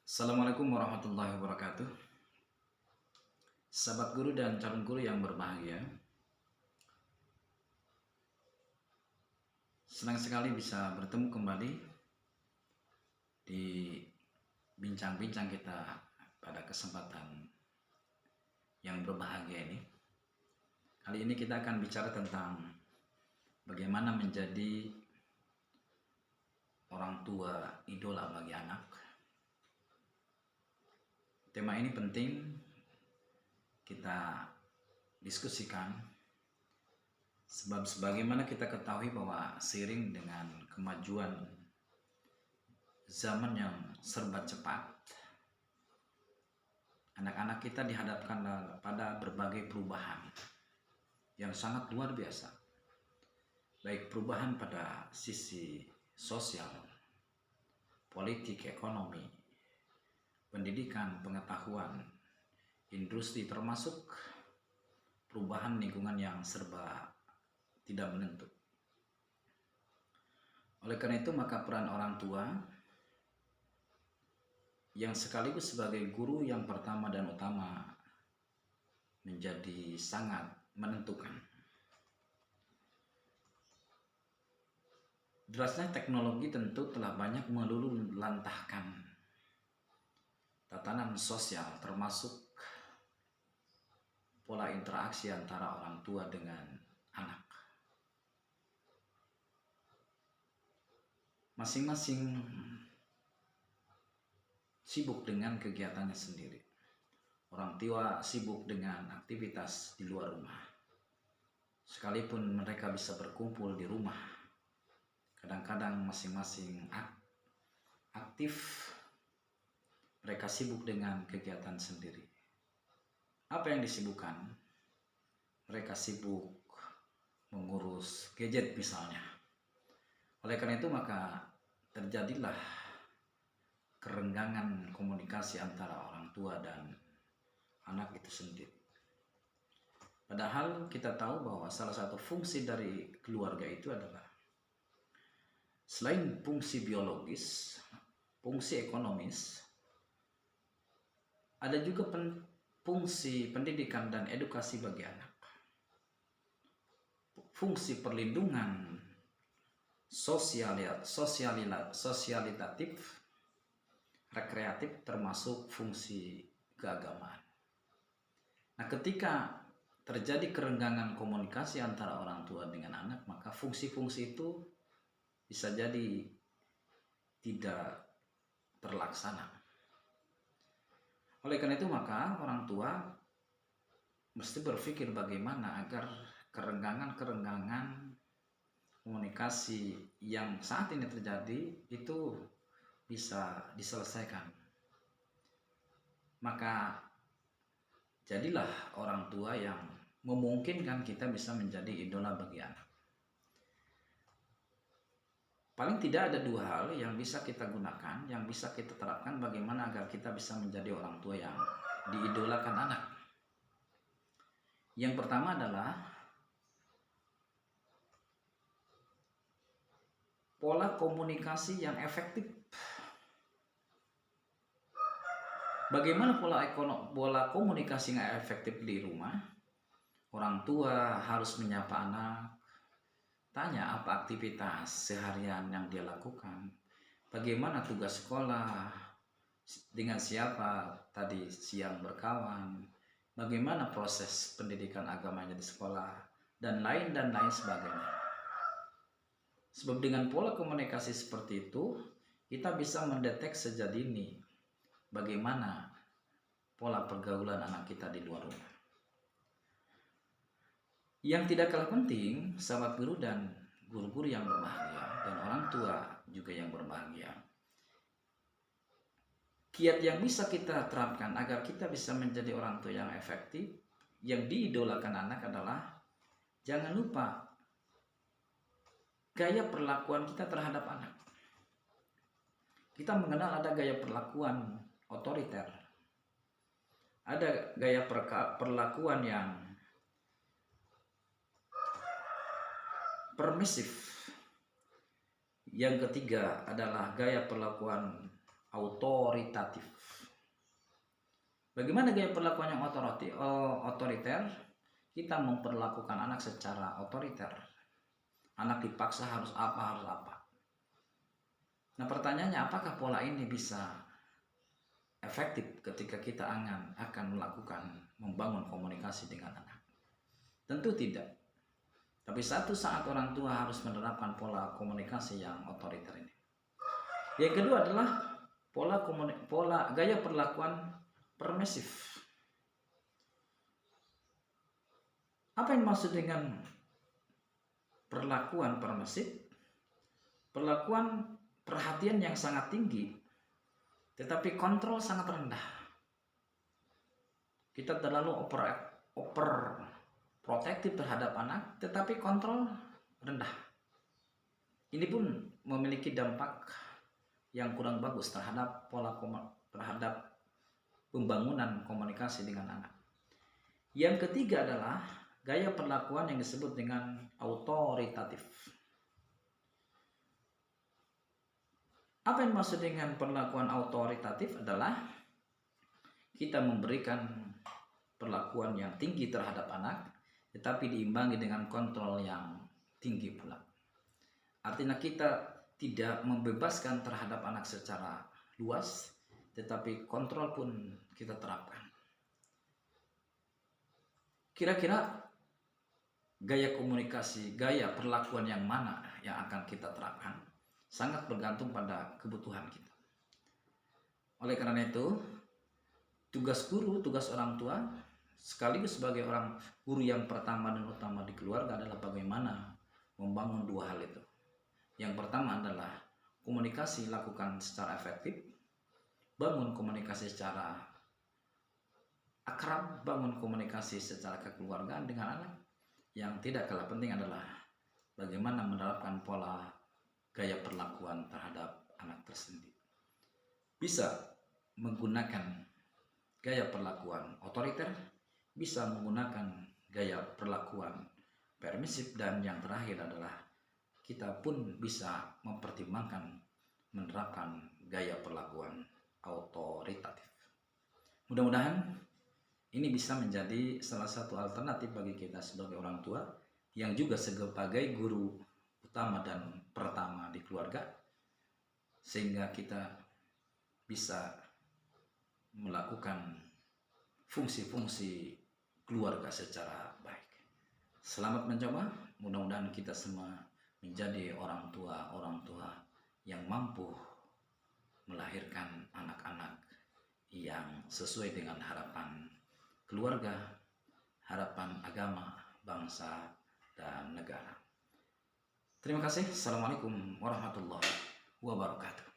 Assalamualaikum warahmatullahi wabarakatuh. Sahabat guru dan calon guru yang berbahagia, senang sekali bisa bertemu kembali di bincang-bincang kita pada kesempatan yang berbahagia ini. Kali ini kita akan bicara tentang bagaimana menjadi orang tua idola bagi anak. Tema ini penting kita diskusikan sebab sebagaimana kita ketahui bahwa seiring dengan kemajuan zaman yang serba cepat, anak-anak kita dihadapkan pada berbagai perubahan yang sangat luar biasa, baik perubahan pada sisi sosial, politik, ekonomi, pendidikan, pengetahuan, industri, termasuk perubahan lingkungan yang serba tidak menentu. Oleh karena itu, maka peran orang tua yang sekaligus sebagai guru yang pertama dan utama menjadi sangat menentukan. Derasnya teknologi tentu telah banyak meluluhlantahkan tatanan sosial, termasuk pola interaksi antara orang tua dengan anak. Masing-masing sibuk dengan kegiatannya sendiri. Orang tua sibuk dengan aktivitas di luar rumah. Sekalipun mereka bisa berkumpul di rumah, kadang-kadang masing-masing aktif, mereka sibuk dengan kegiatan sendiri. Apa yang disibukkan? Mereka sibuk mengurus gadget misalnya. Oleh karena itu maka terjadilah kerenggangan komunikasi antara orang tua dan anak itu sendiri. Padahal kita tahu bahwa salah satu fungsi dari keluarga itu adalah selain fungsi biologis, fungsi ekonomis, ada juga fungsi pendidikan dan edukasi bagi anak. Fungsi perlindungan sosialitatif, rekreatif, termasuk fungsi keagamaan. Nah, ketika terjadi kerenggangan komunikasi antara orang tua dengan anak, maka fungsi-fungsi itu bisa jadi tidak terlaksana. Oleh karena itu maka orang tua mesti berpikir bagaimana agar kerenggangan komunikasi yang saat ini terjadi itu bisa diselesaikan. Maka jadilah orang tua yang memungkinkan kita bisa menjadi idola bagi anak. Paling tidak ada dua hal yang bisa kita gunakan, yang bisa kita terapkan bagaimana agar kita bisa menjadi orang tua yang diidolakan anak. Yang pertama adalah pola komunikasi yang efektif. Bagaimana pola komunikasi yang efektif di rumah? Orang tua harus menyapa anak, tanya apa aktivitas seharian yang dia lakukan, bagaimana tugas sekolah, dengan siapa tadi siang berkawan, bagaimana proses pendidikan agamanya di sekolah, dan lain sebagainya. Sebab dengan pola komunikasi seperti itu, kita bisa mendeteksi sejak dini bagaimana pola pergaulan anak kita di luar rumah. Yang tidak kalah penting, sahabat guru dan guru-guru yang berbahagia, dan orang tua juga yang berbahagia, kiat yang bisa kita terapkan agar kita bisa menjadi orang tua yang efektif, yang diidolakan anak adalah jangan lupa gaya perlakuan kita terhadap anak. Kita mengenal ada gaya perlakuan otoriter, ada gaya perlakuan yang permisif. Yang ketiga adalah gaya perlakuan autoritatif. Bagaimana gaya perlakuan yang otoriter? Kita memperlakukan anak secara otoriter. Anak dipaksa harus apa, harus apa. Nah pertanyaannya, apakah pola ini bisa efektif ketika kita akan melakukan membangun komunikasi dengan anak? Tentu tidak. Tapi satu saat orang tua harus menerapkan pola komunikasi yang otoriter ini. Yang kedua adalah pola gaya perlakuan permisif. Apa yang maksud dengan perlakuan permisif? Perlakuan perhatian yang sangat tinggi, tetapi kontrol sangat rendah. Kita terlalu protektif terhadap anak, tetapi kontrol rendah. Ini pun memiliki dampak yang kurang bagus terhadap terhadap pembangunan komunikasi dengan anak. Yang ketiga adalah gaya perlakuan yang disebut dengan autoritatif. Apa yang maksud dengan perlakuan autoritatif adalah kita memberikan perlakuan yang tinggi terhadap anak, tetapi diimbangi dengan kontrol yang tinggi pula. Artinya kita tidak membebaskan terhadap anak secara luas, tetapi kontrol pun kita terapkan. Kira-kira gaya komunikasi, gaya perlakuan yang mana yang akan kita terapkan sangat bergantung pada kebutuhan kita. Oleh karena itu, tugas guru, tugas orang tua, sekaligus sebagai orang guru yang pertama dan utama di keluarga adalah bagaimana membangun dua hal itu. Yang pertama adalah komunikasi lakukan secara efektif, bangun komunikasi secara akrab, bangun komunikasi secara kekeluargaan dengan anak. Yang tidak kalah penting adalah bagaimana menerapkan pola gaya perlakuan terhadap anak tersendiri. Bisa menggunakan gaya perlakuan otoriter, bisa menggunakan gaya perlakuan permisif, dan yang terakhir adalah kita pun bisa mempertimbangkan menerapkan gaya perlakuan autoritatif. Mudah-mudahan ini bisa menjadi salah satu alternatif bagi kita sebagai orang tua yang juga sebagai guru utama dan pertama di keluarga, sehingga kita bisa melakukan fungsi-fungsi keluarga secara baik. Selamat mencoba, mudah-mudahan kita semua menjadi orang tua yang mampu melahirkan anak-anak yang sesuai dengan harapan keluarga, harapan agama, bangsa, dan negara. Terima kasih. Assalamualaikum warahmatullahi wabarakatuh.